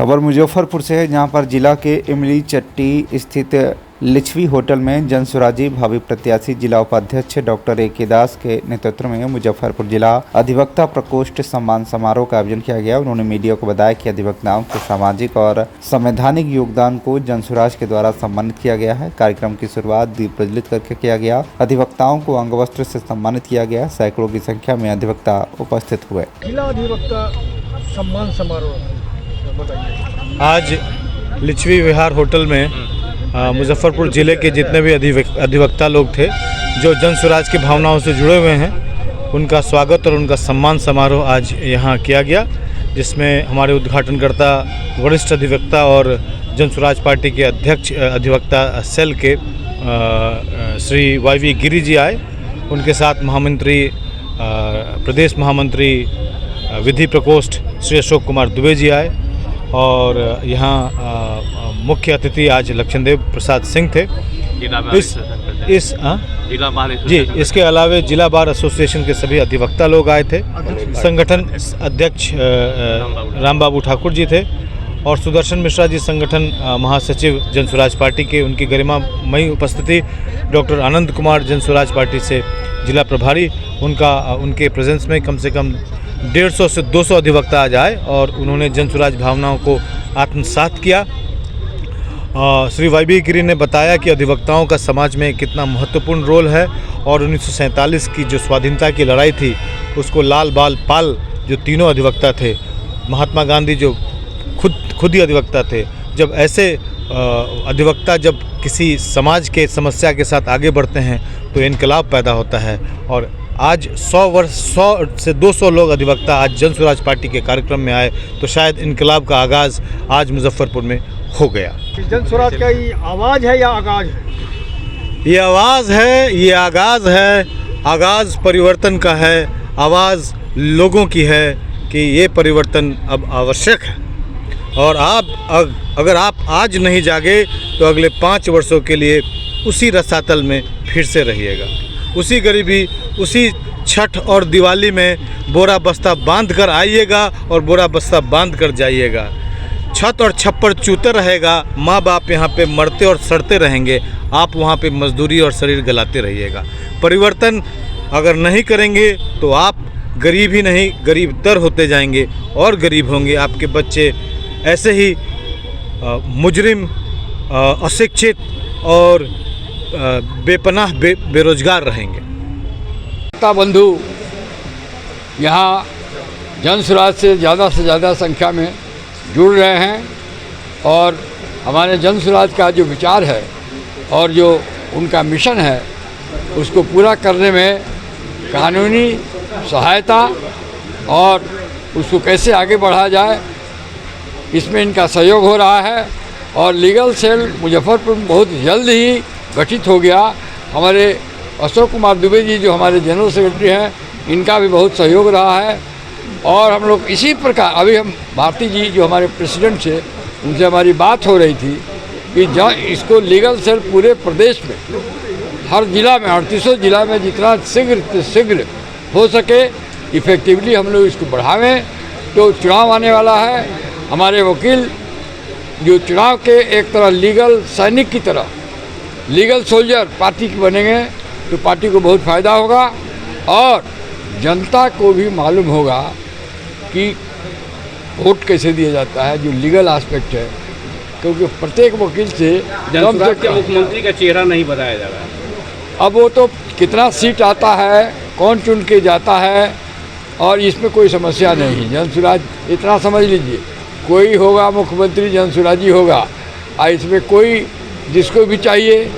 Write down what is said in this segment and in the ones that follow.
खबर मुजफ्फरपुर से है, जहां पर जिला के इमली चट्टी स्थित लिच्छवी होटल में जनसुराजी भावी प्रत्याशी जिला उपाध्यक्ष डॉक्टर ए.के. दास के नेतृत्व में मुजफ्फरपुर जिला अधिवक्ता प्रकोष्ठ सम्मान समारोह का आयोजन किया गया। उन्होंने मीडिया को बताया कि अधिवक्ताओं के सामाजिक और संवैधानिक योगदान को जनसुराज के द्वारा सम्मानित किया गया है। कार्यक्रम की शुरुआत दीप प्रज्वलित करके किया गया। अधिवक्ताओं को अंगवस्त्र से सम्मानित किया गया। सैकड़ों की संख्या में अधिवक्ता उपस्थित हुए। जिला अधिवक्ता सम्मान समारोह आज लिच्छवी विहार होटल में मुजफ्फरपुर ज़िले के जितने भी अधिवक्ता लोग थे जो जनसुराज की भावनाओं से जुड़े हुए हैं, उनका स्वागत और उनका सम्मान समारोह आज यहाँ किया गया, जिसमें हमारे उद्घाटनकर्ता वरिष्ठ अधिवक्ता और जनसुराज पार्टी के अध्यक्ष अधिवक्ता सेल के श्री वाई गिरी जी आए। उनके साथ महामंत्री प्रदेश महामंत्री विधि प्रकोष्ठ श्री अशोक कुमार दुबे जी आए और यहाँ मुख्य अतिथि आज लक्षणदेव प्रसाद सिंह थे। इसके अलावे जिला बार एसोसिएशन के सभी अधिवक्ता लोग आए थे। संगठन अध्यक्ष रामबाबू ठाकुर जी थे और सुदर्शन मिश्रा जी संगठन महासचिव जनसुराज पार्टी के, उनकी गरिमामयी उपस्थिति। डॉक्टर आनंद कुमार जनसुराज पार्टी से जिला प्रभारी, उनके प्रेजेंस में कम से कम 150 से 200 अधिवक्ता आज आए और उन्होंने जनसुराज भावनाओं को आत्मसात किया। श्री वाई गिरी ने बताया कि अधिवक्ताओं का समाज में कितना महत्वपूर्ण रोल है और 1947 की जो स्वाधीनता की लड़ाई थी उसको लाल बाल पाल जो तीनों अधिवक्ता थे, महात्मा गांधी जो खुद ही अधिवक्ता थे, जब ऐसे अधिवक्ता जब किसी समाज के समस्या के साथ आगे बढ़ते हैं तो इनकलाब पैदा होता है। और आज 100 से 200 लोग अधिवक्ता आज जनसुराज पार्टी के कार्यक्रम में आए तो शायद इनकलाब का आगाज़ आज मुजफ्फरपुर में हो गया। जनसुराज का ये आवाज़ है या आगाज़ है? ये आवाज़ है, ये आगाज़ है। आगाज़ परिवर्तन का है, आवाज़ लोगों की है कि ये परिवर्तन अब आवश्यक है और अगर आप आज नहीं जागे तो अगले 5 वर्षों के लिए उसी रसातल में फिर से रहिएगा, उसी गरीबी, उसी छठ और दिवाली में बोरा बस्ता बांध कर आइएगा और बोरा बस्ता बांध कर जाइएगा। छत और छप्पर चूते रहेगा, माँ बाप यहाँ पे मरते और सड़ते रहेंगे, आप वहाँ पे मजदूरी और शरीर गलाते रहिएगा। परिवर्तन अगर नहीं करेंगे तो आप गरीब ही नहीं, गरीब तर होते जाएंगे और गरीब होंगे। आपके बच्चे ऐसे ही मुजरिम, अशिक्षित और बेपनाह बेरोजगार रहेंगे। बंधु यहाँ जनसुराज से ज़्यादा संख्या में जुड़ रहे हैं और हमारे जनसुराज का जो विचार है और जो उनका मिशन है उसको पूरा करने में कानूनी सहायता और उसको कैसे आगे बढ़ाया जाए, इसमें इनका सहयोग हो रहा है। और लीगल सेल मुजफ्फरपुर में बहुत जल्द ही गठित हो गया। हमारे अशोक कुमार दुबे जी जो हमारे जनरल सेक्रेटरी हैं, इनका भी बहुत सहयोग रहा है। और हम लोग इसी प्रकार, अभी हम भारती जी जो हमारे प्रेसिडेंट थे, उनसे हमारी बात हो रही थी कि जहाँ इसको लीगल सेल पूरे प्रदेश में हर जिला में 38 जिला में जितना शीघ्र हो सके इफ़ेक्टिवली हम लोग इसको बढ़ावें। तो चुनाव आने वाला है, हमारे वकील जो चुनाव के एक तरह लीगल सैनिक की तरह लीगल सोल्जर पार्टी के बनेंगे तो पार्टी को बहुत फ़ायदा होगा और जनता को भी मालूम होगा कि वोट कैसे दिया जाता है, जो लीगल एस्पेक्ट है। क्योंकि प्रत्येक वकील से जनसुराज के मुख्यमंत्री का चेहरा नहीं बताया जा रहा है। अब वो तो कितना सीट आता है, कौन चुन के जाता है और इसमें कोई समस्या नहीं। जनसुराज इतना समझ लीजिए, कोई होगा मुख्यमंत्री जनसुराजी होगा। इसमें कोई जिसको भी चाहिए,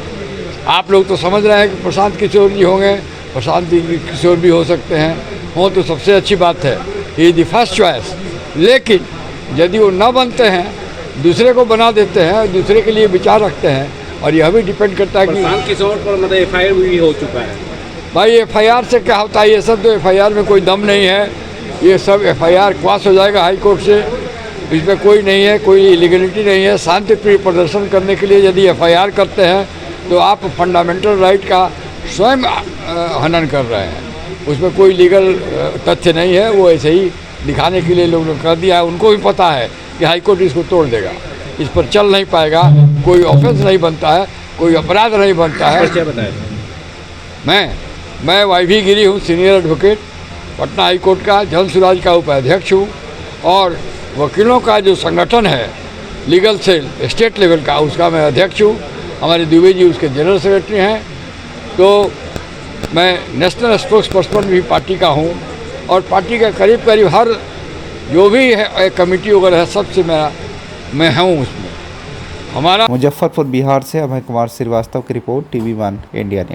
आप लोग तो समझ रहे हैं कि प्रशांत किशोर जी होंगे, प्रशांत किशोर भी हो सकते हैं, हो तो सबसे अच्छी बात है, ये द फर्स्ट चॉइस। लेकिन यदि वो न बनते हैं, दूसरे को बना देते हैं, दूसरे के लिए विचार रखते हैं और यह भी डिपेंड करता है कि प्रशांत किशोर पर मतलब FIR भी हो चुका है। भाई FIR से क्या होता है, ये सब तो FIR में कोई दम नहीं है। ये सब FIR क्वाश हो जाएगा हाई कोर्ट से, इसमें कोई नहीं है, कोई इलीगलिटी नहीं है। शांतिप्रिय प्रदर्शन करने के लिए यदि FIR करते हैं तो आप फंडामेंटल राइट का स्वयं हनन कर रहे हैं। उसमें कोई लीगल तथ्य नहीं है, वो ऐसे ही दिखाने के लिए लोग कर दिया है। उनको भी पता है कि हाई कोर्ट इसको तोड़ देगा, इस पर चल नहीं पाएगा, कोई ऑफेंस नहीं बनता है, कोई अपराध नहीं बनता है। क्या बताया? मैं YV गिरी हूँ, senior advocate, Patna high court का, जन सुराज का उपाध्यक्ष हूँ और वकीलों का जो संगठन है लीगल सेल स्टेट लेवल का, उसका मैं अध्यक्ष हूँ। हमारे दुबे जी उसके जनरल सेक्रेटरी हैं। तो मैं नेशनल स्पोक्स पर्सन भी पार्टी का हूँ और पार्टी का करीब करीब हर जो भी है कमेटी वगैरह है सबसे मैं हूँ उसमें। हमारा मुजफ्फरपुर बिहार से अभय कुमार श्रीवास्तव की रिपोर्ट, TV1 इंडिया न्यूज।